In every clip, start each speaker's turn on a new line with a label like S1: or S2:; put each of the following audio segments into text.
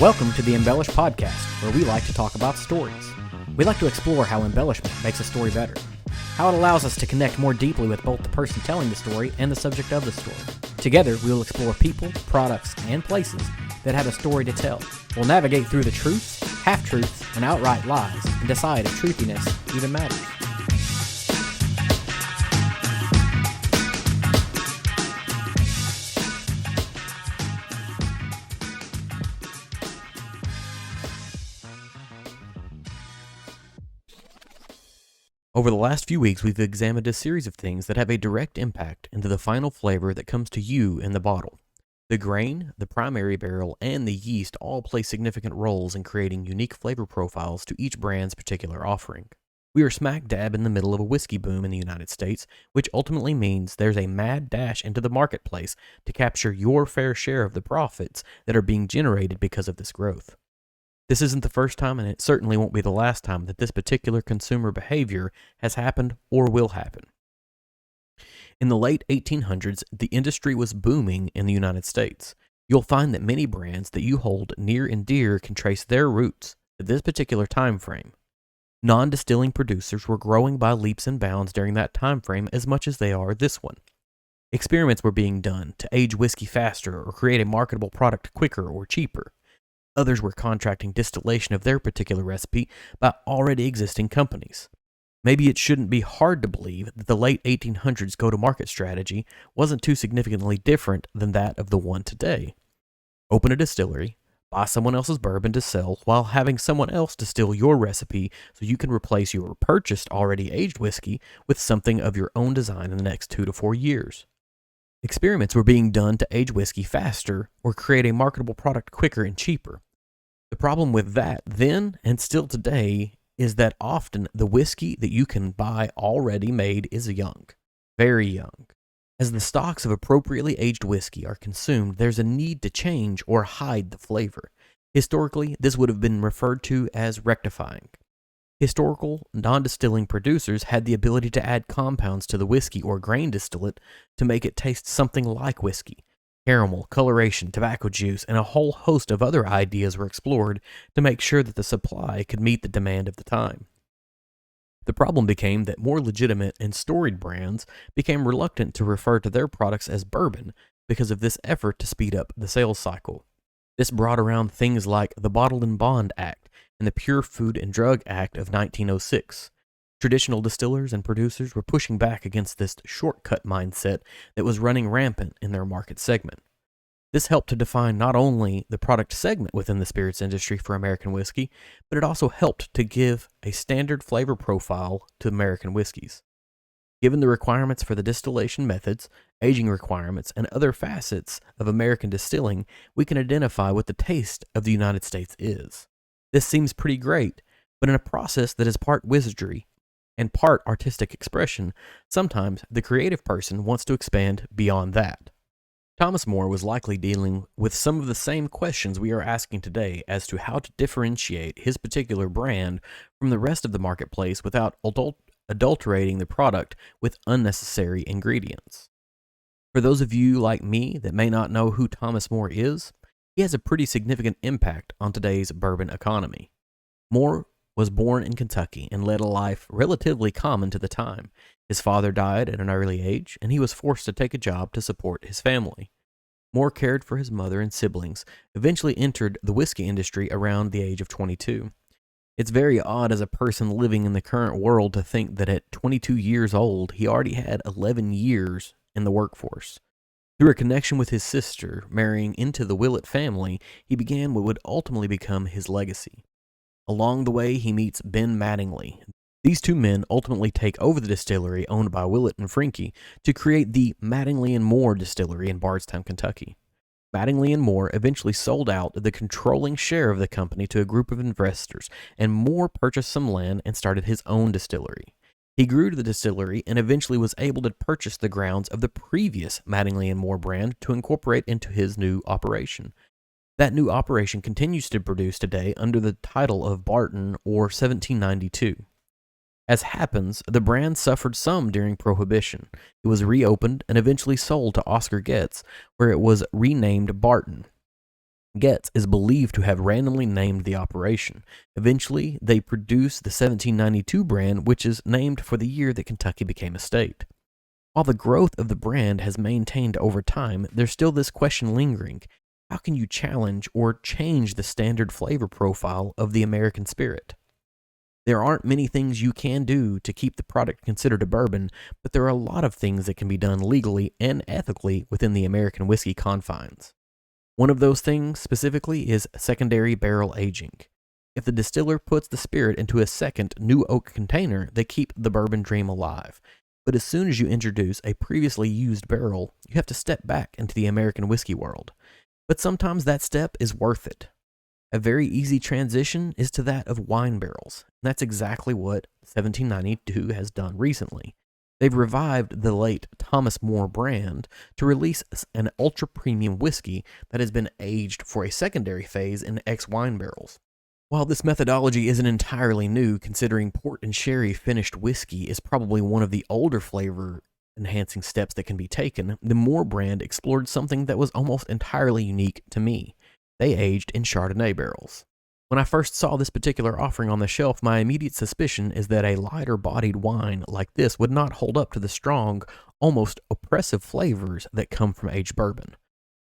S1: Welcome to the Embellish Podcast, where we like to talk about stories. We like to explore how embellishment makes a story better, how it allows us to connect more deeply with both the person telling the story and the subject of the story. Together, we will explore people, products, and places that have a story to tell. We'll navigate through the truths, half-truths, and outright lies, and decide if truthiness even matters. Over the last few weeks, we've examined a series of things that have a direct impact into the final flavor that comes to you in the bottle. The grain, the primary barrel, and the yeast all play significant roles in creating unique flavor profiles to each brand's particular offering. We are smack dab in the middle of a whiskey boom in the United States, which ultimately means there's a mad dash into the marketplace to capture your fair share of the profits that are being generated because of this growth. This isn't the first time, and it certainly won't be the last time that this particular consumer behavior has happened or will happen. In the late 1800s, the industry was booming in the United States. You'll find that many brands that you hold near and dear can trace their roots to this particular time frame. Non-distilling producers were growing by leaps and bounds during that time frame as much as they are this one. Experiments were being done to age whiskey faster or create a marketable product quicker or cheaper. Others were contracting distillation of their particular recipe by already existing companies. Maybe it shouldn't be hard to believe that the late 1800s go-to-market strategy wasn't too significantly different than that of the one today. Open a distillery, buy someone else's bourbon to sell while having someone else distill your recipe so you can replace your purchased already aged whiskey with something of your own design in the next 2 to 4 years. Experiments were being done to age whiskey faster or create a marketable product quicker and cheaper. The problem with that then and still today is that often the whiskey that you can buy already made is young, very young. As the stocks of appropriately aged whiskey are consumed, there's a need to change or hide the flavor. Historically, this would have been referred to as rectifying. Historical non-distilling producers had the ability to add compounds to the whiskey or grain distillate to make it taste something like whiskey. Caramel, coloration, tobacco juice, and a whole host of other ideas were explored to make sure that the supply could meet the demand of the time. The problem became that more legitimate and storied brands became reluctant to refer to their products as bourbon because of this effort to speed up the sales cycle. This brought around things like the Bottled and Bond Act and the Pure Food and Drug Act of 1906. Traditional distillers and producers were pushing back against this shortcut mindset that was running rampant in their market segment. This helped to define not only the product segment within the spirits industry for American whiskey, but it also helped to give a standard flavor profile to American whiskeys. Given the requirements for the distillation methods, aging requirements, and other facets of American distilling, we can identify what the taste of the United States is. This seems pretty great, but in a process that is part wizardry and part artistic expression, sometimes the creative person wants to expand beyond that. Thomas More was likely dealing with some of the same questions we are asking today as to how to differentiate his particular brand from the rest of the marketplace without adulterating the product with unnecessary ingredients. For those of you like me that may not know who Thomas More is, he has a pretty significant impact on today's bourbon economy. More was born in Kentucky and led a life relatively common to the time. His father died at an early age, and he was forced to take a job to support his family. More cared for his mother and siblings, eventually entered the whiskey industry around the age of 22. It's very odd as a person living in the current world to think that at 22 years old, he already had 11 years in the workforce. Through a connection with his sister, marrying into the Willett family, he began what would ultimately become his legacy. Along the way, he meets Ben Mattingly. These two men ultimately take over the distillery owned by Willett and Franke to create the Mattingly and More distillery in Bardstown, Kentucky. Mattingly and More eventually sold out the controlling share of the company to a group of investors, and More purchased some land and started his own distillery. He grew to the distillery and eventually was able to purchase the grounds of the previous Mattingly and More brand to incorporate into his new operation. That new operation continues to produce today under the title of Barton or 1792. As happens, the brand suffered some during Prohibition. It was reopened and eventually sold to Oscar Getz, where it was renamed Barton. Getz is believed to have randomly named the operation. Eventually, they produced the 1792 brand, which is named for the year that Kentucky became a state. While the growth of the brand has maintained over time, there's still this question lingering. How can you challenge or change the standard flavor profile of the American spirit? There aren't many things you can do to keep the product considered a bourbon, but there are a lot of things that can be done legally and ethically within the American whiskey confines. One of those things specifically is secondary barrel aging. If the distiller puts the spirit into a second new oak container, they keep the bourbon dream alive. But as soon as you introduce a previously used barrel, you have to step back into the American whiskey world. But sometimes that step is worth it. A very easy transition is to that of wine barrels. And that's exactly what 1792 has done recently. They've revived the late Thomas Moore brand to release an ultra premium whiskey that has been aged for a secondary phase in ex wine barrels. While this methodology isn't entirely new, considering port and sherry finished whiskey is probably one of the older flavor enhancing steps that can be taken, the Moore brand explored something that was almost entirely unique to me. They aged in Chardonnay barrels. When I first saw this particular offering on the shelf, my immediate suspicion is that a lighter bodied wine like this would not hold up to the strong, almost oppressive flavors that come from aged bourbon.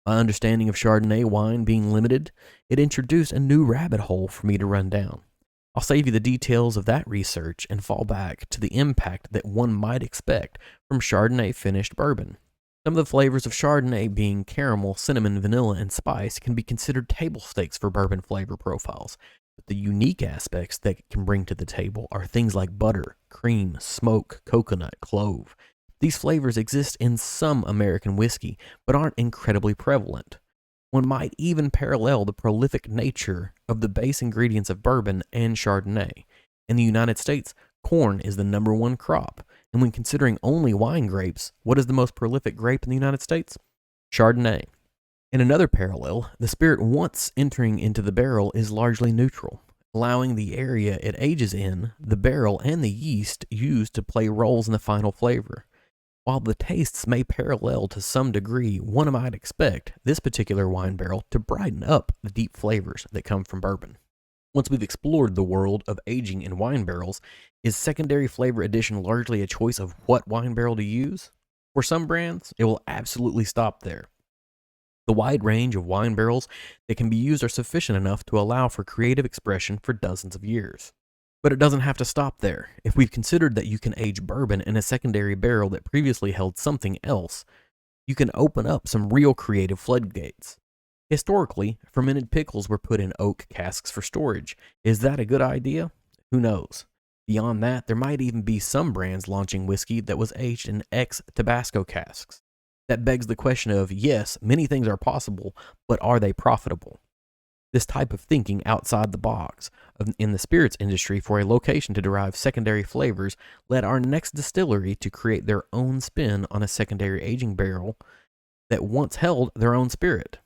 S1: My understanding of Chardonnay wine being limited, it introduced a new rabbit hole for me to run down. I'll save you the details of that research and fall back to the impact that one might expect from Chardonnay finished bourbon. Some of the flavors of Chardonnay, being caramel, cinnamon, vanilla, and spice, can be considered table stakes for bourbon flavor profiles. But the unique aspects that it can bring to the table are things like butter, cream, smoke, coconut, clove. These flavors exist in some American whiskey, but aren't incredibly prevalent. One might even parallel the prolific nature of the base ingredients of bourbon and Chardonnay. In the United States, corn is the number one crop. And when considering only wine grapes, what is the most prolific grape in the United States? Chardonnay. In another parallel, the spirit once entering into the barrel is largely neutral, allowing the area it ages in, the barrel, and the yeast used to play roles in the final flavor. While the tastes may parallel to some degree, one might expect this particular wine barrel to brighten up the deep flavors that come from bourbon. Once we've explored the world of aging in wine barrels, is secondary flavor addition largely a choice of what wine barrel to use? For some brands, it will absolutely stop there. The wide range of wine barrels that can be used are sufficient enough to allow for creative expression for dozens of years. But it doesn't have to stop there. If we've considered that you can age bourbon in a secondary barrel that previously held something else, you can open up some real creative floodgates. Historically, fermented pickles were put in oak casks for storage. Is that a good idea? Who knows? Beyond that, there might even be some brands launching whiskey that was aged in ex-Tabasco casks. That begs the question of, yes, many things are possible, but are they profitable? This type of thinking outside the box in the spirits industry for a location to derive secondary flavors led our next distillery to create their own spin on a secondary aging barrel that once held their own spirit.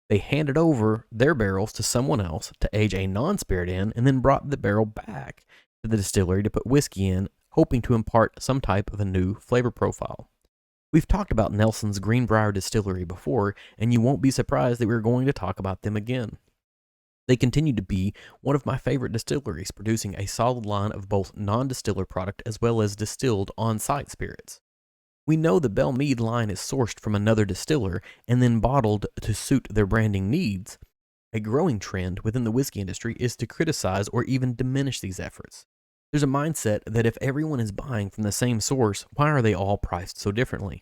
S1: They handed over their barrels to someone else to age a non-spirit in, and then brought the barrel back to the distillery to put whiskey in, hoping to impart some type of a new flavor profile. We've talked about Nelson's Greenbrier Distillery before, and you won't be surprised that we're going to talk about them again. They continue to be one of my favorite distilleries, producing a solid line of both non-distiller product as well as distilled on-site spirits. We know the Belle Meade line is sourced from another distiller and then bottled to suit their branding needs. A growing trend within the whiskey industry is to criticize or even diminish these efforts. There's a mindset that if everyone is buying from the same source, why are they all priced so differently?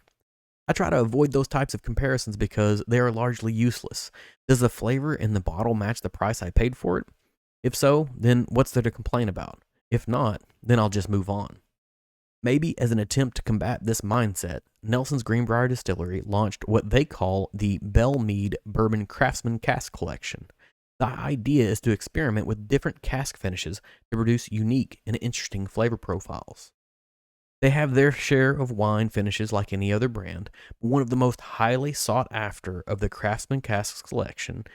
S1: I try to avoid those types of comparisons because they are largely useless. Does the flavor in the bottle match the price I paid for it? If so, then what's there to complain about? If not, then I'll just move on. Maybe as an attempt to combat this mindset, Nelson's Greenbrier Distillery launched what they call the Belle Meade Bourbon Craftsman Cask Collection. The idea is to experiment with different cask finishes to produce unique and interesting flavor profiles. They have their share of wine finishes like any other brand, but one of the most highly sought after of the Craftsman Casks collection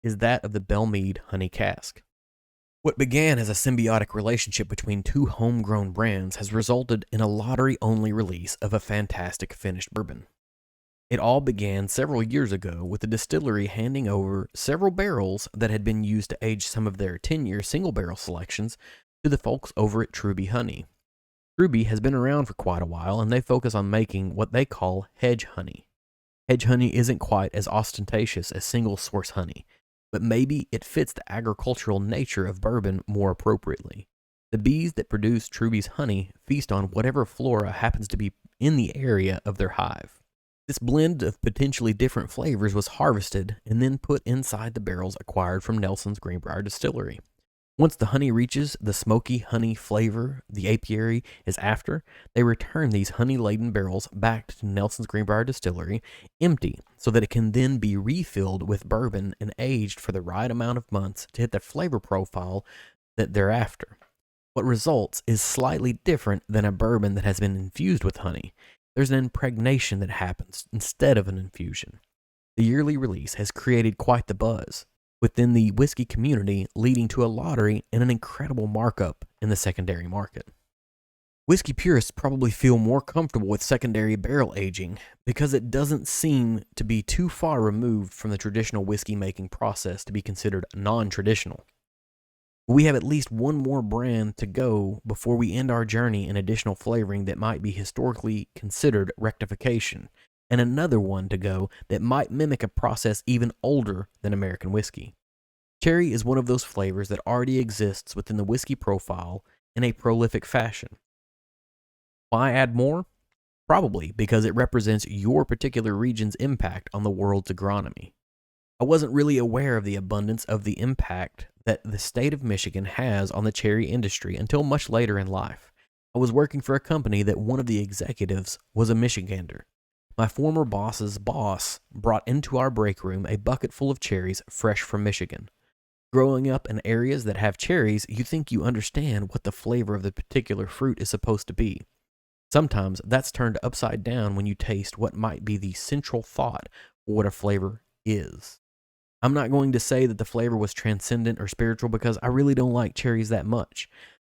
S1: is that of the Belle Meade Honey Cask. What began as a symbiotic relationship between two homegrown brands has resulted in a lottery-only release of a fantastic finished bourbon. It all began several years ago with the distillery handing over several barrels that had been used to age some of their 10-year single barrel selections to the folks over at Truby Honey. Truby has been around for quite a while, and they focus on making what they call hedge honey. Hedge honey isn't quite as ostentatious as single source honey, but maybe it fits the agricultural nature of bourbon more appropriately. The bees that produce Truby's honey feast on whatever flora happens to be in the area of their hive. This blend of potentially different flavors was harvested and then put inside the barrels acquired from Nelson's Greenbrier Distillery. Once the honey reaches the smoky honey flavor the apiary is after, they return these honey-laden barrels back to Nelson's Greenbrier Distillery empty so that it can then be refilled with bourbon and aged for the right amount of months to hit the flavor profile that they're after. What results is slightly different than a bourbon that has been infused with honey. There's an impregnation that happens instead of an infusion. The yearly release has created quite the buzz within the whiskey community, leading to a lottery and an incredible markup in the secondary market. Whiskey purists probably feel more comfortable with secondary barrel aging because it doesn't seem to be too far removed from the traditional whiskey making process to be considered non-traditional. We have at least one more brand to go before we end our journey in additional flavoring that might be historically considered rectification, and another one to go that might mimic a process even older than American whiskey. Cherry is one of those flavors that already exists within the whiskey profile in a prolific fashion. Why add more? Probably because it represents your particular region's impact on the world's agronomy. I wasn't really aware of the abundance of the impact that the state of Michigan has on the cherry industry until much later in life. I was working for a company that one of the executives was a Michigander. My former boss's boss brought into our break room a bucket full of cherries fresh from Michigan. Growing up in areas that have cherries, you think you understand what the flavor of the particular fruit is supposed to be. Sometimes that's turned upside down when you taste what might be the central thought for what a flavor is. I'm not going to say that the flavor was transcendent or spiritual because I really don't like cherries that much,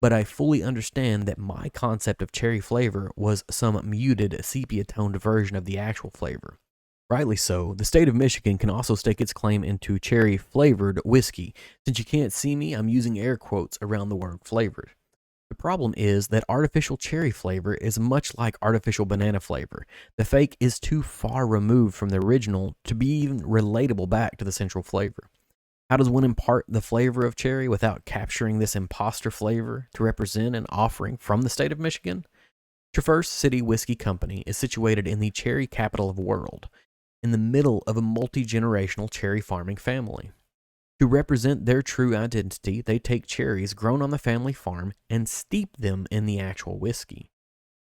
S1: but I fully understand that my concept of cherry flavor was some muted sepia-toned version of the actual flavor. Rightly so, the state of Michigan can also stake its claim into cherry-flavored whiskey. Since you can't see me, I'm using air quotes around the word flavored. The problem is that artificial cherry flavor is much like artificial banana flavor. The fake is too far removed from the original to be even relatable back to the central flavor. How does one impart the flavor of cherry without capturing this imposter flavor to represent an offering from the state of Michigan? Traverse City Whiskey Company is situated in the cherry capital of the world, in the middle of a multi-generational cherry farming family. To represent their true identity, they take cherries grown on the family farm and steep them in the actual whiskey.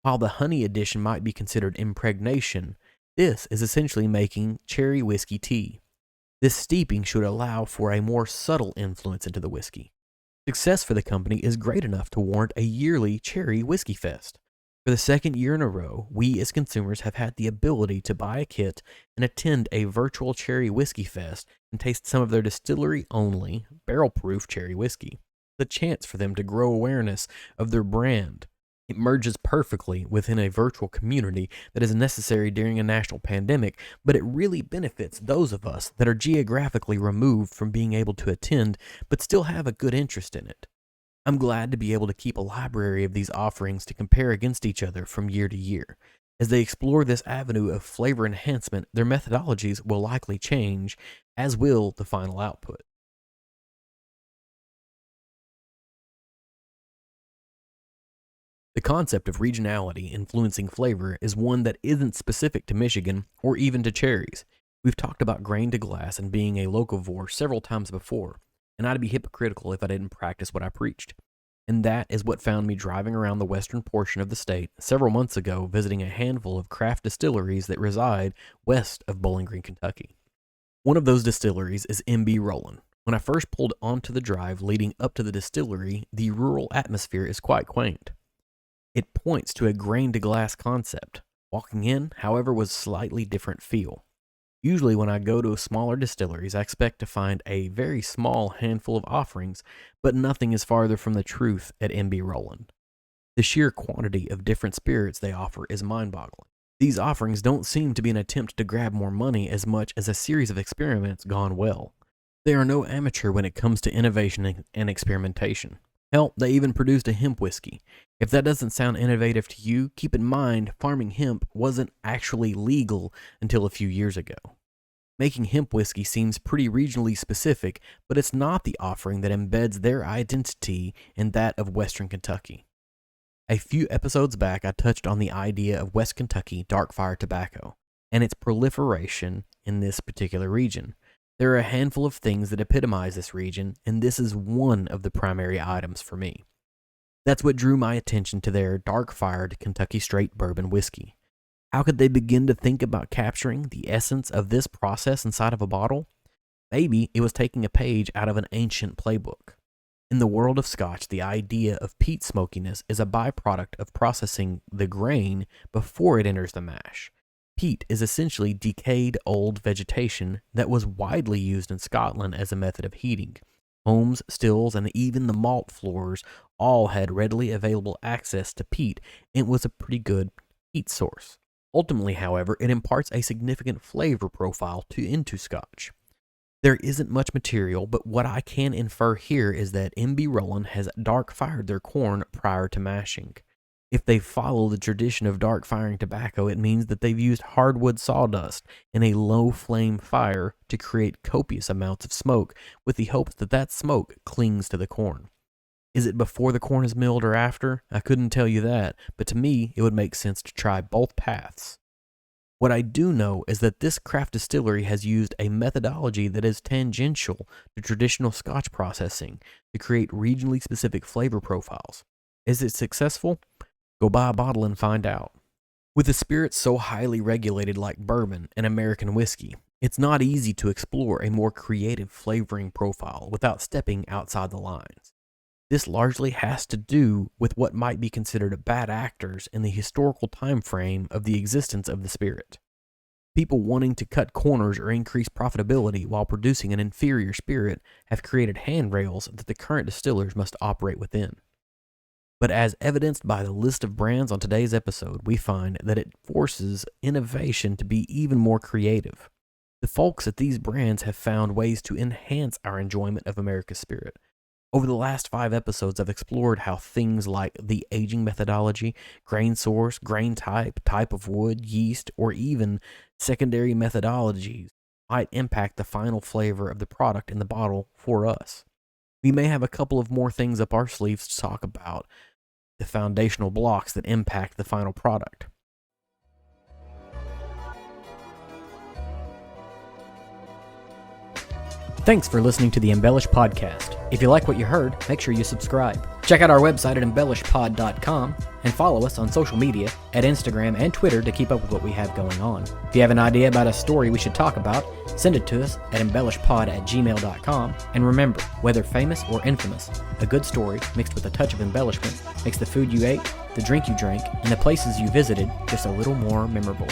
S1: While the honey addition might be considered impregnation, this is essentially making cherry whiskey tea. This steeping should allow for a more subtle influence into the whiskey. Success for the company is great enough to warrant a yearly cherry whiskey fest. For the second year in a row, we as consumers have had the ability to buy a kit and attend a virtual cherry whiskey fest and taste some of their distillery-only, barrel-proof cherry whiskey. The chance for them to grow awareness of their brand. It merges perfectly within a virtual community that is necessary during a national pandemic, but it really benefits those of us that are geographically removed from being able to attend but still have a good interest in it. I'm glad to be able to keep a library of these offerings to compare against each other from year to year. As they explore this avenue of flavor enhancement, their methodologies will likely change, as will the final output. The concept of regionality influencing flavor is one that isn't specific to Michigan or even to cherries. We've talked about grain to glass and being a locavore several times before, and I'd be hypocritical if I didn't practice what I preached. And that is what found me driving around the western portion of the state several months ago, visiting a handful of craft distilleries that reside west of Bowling Green, Kentucky. One of those distilleries is M.B. Roland. When I first pulled onto the drive leading up to the distillery, the rural atmosphere is quite quaint. It points to a grain to glass concept. Walking in, however, was a slightly different feel. Usually when I go to smaller distilleries, I expect to find a very small handful of offerings, but nothing is farther from the truth at M.B. Roland. The sheer quantity of different spirits they offer is mind-boggling. These offerings don't seem to be an attempt to grab more money as much as a series of experiments gone well. They are no amateur when it comes to innovation and experimentation. Hell, they even produced a hemp whiskey. If that doesn't sound innovative to you, keep in mind farming hemp wasn't actually legal until a few years ago. Making hemp whiskey seems pretty regionally specific, but it's not the offering that embeds their identity in that of Western Kentucky. A few episodes back, I touched on the idea of West Kentucky dark fire tobacco and its proliferation in this particular region. There are a handful of things that epitomize this region, and this is one of the primary items for me. That's what drew my attention to their dark-fired Kentucky Straight bourbon whiskey. How could they begin to think about capturing the essence of this process inside of a bottle? Maybe it was taking a page out of an ancient playbook. In the world of Scotch, the idea of peat smokiness is a byproduct of processing the grain before it enters the mash. Peat is essentially decayed old vegetation that was widely used in Scotland as a method of heating. Homes, stills, and even the malt floors all had readily available access to peat and was a pretty good heat source. Ultimately, however, it imparts a significant flavor profile into Scotch. There isn't much material, but what I can infer here is that M.B. Rowland has dark-fired their corn prior to mashing. If they follow the tradition of dark-firing tobacco, it means that they've used hardwood sawdust in a low-flame fire to create copious amounts of smoke, with the hopes that that smoke clings to the corn. Is it before the corn is milled or after? I couldn't tell you that, but to me, it would make sense to try both paths. What I do know is that this craft distillery has used a methodology that is tangential to traditional Scotch processing to create regionally specific flavor profiles. Is it successful? Go buy a bottle and find out. With a spirit so highly regulated like bourbon and American whiskey, it's not easy to explore a more creative flavoring profile without stepping outside the lines. This largely has to do with what might be considered bad actors in the historical time frame of the existence of the spirit. People wanting to cut corners or increase profitability while producing an inferior spirit have created handrails that the current distillers must operate within. But as evidenced by the list of brands on today's episode, we find that it forces innovation to be even more creative. The folks at these brands have found ways to enhance our enjoyment of America's spirit. Over the last 5 episodes, I've explored how things like the aging methodology, grain source, grain type, type of wood, yeast, or even secondary methodologies might impact the final flavor of the product in the bottle for us. We may have a couple of more things up our sleeves to talk about, the foundational blocks that impact the final product. Thanks for listening to the Embellish Podcast. If you like what you heard, make sure you subscribe. Check out our website at embellishpod.com and follow us on social media at Instagram and Twitter to keep up with what we have going on. If you have an idea about a story we should talk about, send it to us at embellishpod@gmail.com. And remember, whether famous or infamous, a good story mixed with a touch of embellishment makes the food you ate, the drink you drank, and the places you visited just a little more memorable.